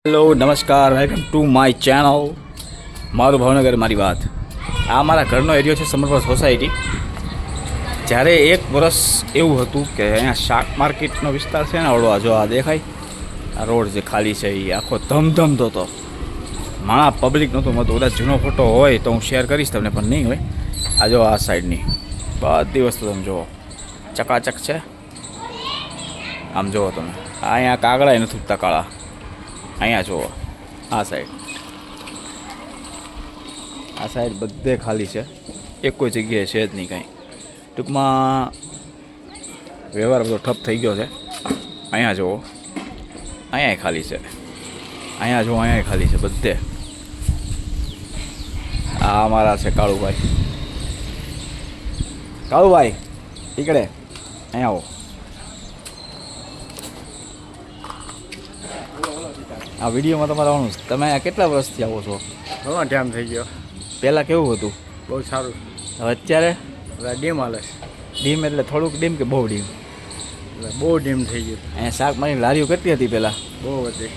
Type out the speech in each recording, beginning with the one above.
Hello નમસ્કાર welcome to my channel મારું ભાવનગર મારી વાત. આ મારા ઘરનો એરિયો છે સમર્પણ સોસાયટી. જ્યારે એક વર્ષ એવું હતું કે અહીંયા શાક માર્કેટનો વિસ્તાર છે ને ઓળવા જો આ દેખાય આ રોડ જે ખાલી છે એ આખો ધમધમતો હતો. માણા પબ્લિક નહોતું મળતું. કદાચ જૂનો ફોટો હોય તો હું શેર કરીશ તમને, પણ નહીં હોય. આ જો આ સાઈડની બધી વસ્તુ તમે જુઓ ચકાચક છે. આમ જુઓ તમે, અહીંયા કાગળાય નથી ઉગતા કાળા. અહીંયા જુઓ આ સાઈડ બધે ખાલી છે. એક કોઈ જગ્યાએ છે જ નહીં કાંઈ. ટૂંકમાં વ્યવહાર બધો ઠપ થઈ ગયો છે. અહીંયા જુઓ અહીંયા ખાલી છે. અહીંયા જુઓ અહીંયા ખાલી છે બધે. આ અમારા છે કાળુભાઈ. કાળુભાઈ ઈકડે અહીંયા આવો. આ વિડીયોમાં તમારે આવવાનું છે. તમે અહીંયા કેટલા વર્ષથી આવો છો? ઘણો ટાઈમ થઈ ગયો. પહેલાં કેવું હતું? બહુ સારું. હવે અત્યારે ડીમ હાલે છે. ડીમ એટલે થોડુંક ડીમ કે બહુ ડીમ? એટલે બહુ ડીમ થઈ ગયું. અહીંયા શાક મારી લારીઓ કેટલી હતી પહેલાં? બહુ હતી.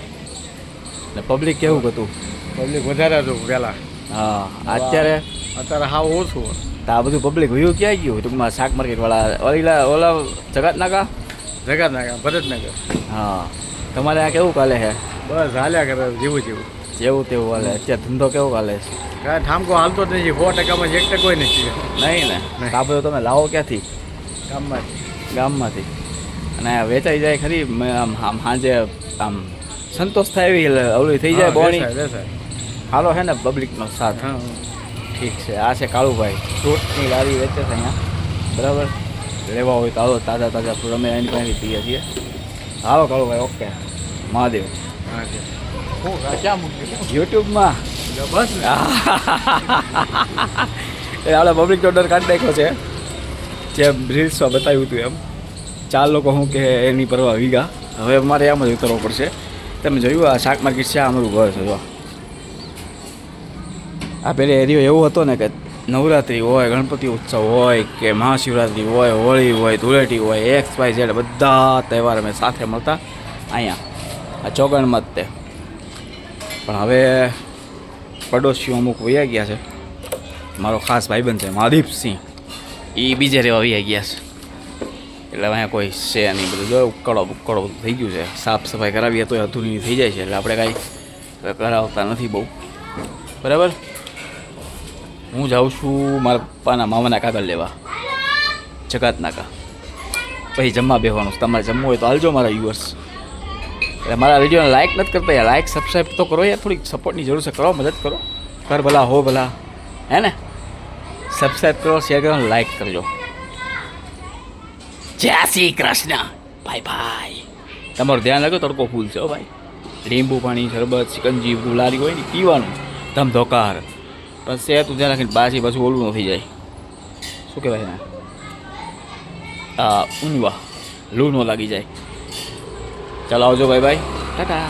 ને પબ્લિક કેવું હતું? પબ્લિક વધારે હતું પહેલાં. હા અત્યારે હાવ ઓછું. તો આ બધું પબ્લિક વ્યૂ ક્યાં ગયું? ટૂંકમાં શાક માર્કેટવાળા ઓલા જગત નાકા ભરતનગર. હા તમારે આ કેવું ચાલે છે? બસ હાલ્યા કરે જેવું જેવું તેવું હાલે. અત્યારે ધંધો કેવો ચાલે છે? કાંઈ ઠામકો હાલતો જ નથી. 100%માં 1% નથી. નહીં ને? આ બધું તમે લાવો ક્યાંથી? ગામમાંથી. અને વેચાઈ જાય ખરી? આમ સાંજે આમ સંતોષ થાય એવી અવળી થઈ જાય બોણી. હાલો છે ને પબ્લિકનો સાથ. ઠીક છે. આ છે કાળુભાઈ, ફ્રૂટની લારી વેચે છે અહીંયા. બરાબર, લેવા હોય તો હાલો, તાજા ફ્રૂટ અમે એની પાસેથી પીએ છીએ. હાલો કાળુભાઈ, ઓકે. મહાદેવ. ક્યાં મૂકી યુટ્યુબમાં બસ ને. એ આપણે પબ્લિક ઓર્ડર કાઢી નાખ્યો છે. જેમ રીલ્સમાં બતાવ્યું હતું એમ 4 લોકો શું કે એની પરવા વીગા. હવે અમારે આમ જ ઉતરવું પડશે. તમે જોયું આ શાક માર્કેટ છે, અમારું ઘર છે. જો આ પહેલે એરિયો એવો હતો ને કે નવરાત્રિ હોય, ગણપતિ ઉત્સવ હોય કે મહાશિવરાત્રિ હોય, હોળી હોય, ધૂળેટી હોય, XYZ બધા તહેવાર અમે સાથે મળતા અહીંયા આ ચોગણમાં જ તે. પણ હવે પડોશીઓ અમુક વયા ગયા છે. મારો ખાસ ભાઈબંધ છે મહાદીપસિંહ, એ બીજે રહેવા વયા ગયા છે. એટલે અહીંયા કોઈ છે નહીં. બધું જો ઉક્કડો બધું થઈ ગયું છે. સાફ સફાઈ કરાવીએ તો અધૂરી થઈ જાય છે. એટલે આપણે કાંઈ કરાવતા નથી બહુ. બરાબર. હું જાઉં છું મારા પપ્પાના મામાના કાગળ લેવા જગાત નાકા. પછી જમવા બેસવાનું. તમારે જમવું હોય તો હાલજો મારા વ્યુઅર્સ. એટલે મારા વિડીયોને લાઇક નથી કરતા યાર. લાઇક સબસ્ક્રાઈબ તો કરો યાર. થોડીક સપોર્ટની જરૂર છે. કરો, મદદ કરો. કર ભલા હો ભલા, હે ને? સબસ્ક્રાઈબ કરો, શેર કરો, લાઇક કરજો. જય શ્રી કૃષ્ણ. ભાઈ તમારું ધ્યાન રાખો. તડકો ફૂલ છે હો ભાઈ. લીંબુ પાણી, શરબત, સિકંજી બધું લારી હોય ને પીવાનું ધમધોકાર. પણ સે તું ધ્યાન રાખીને પાછું ઓલું ન થઈ જાય. શું કહેવાય ને? ઊંઘવા લૂ ન લાગી જાય. ચાલો આવજો ભાઈ ટાટા.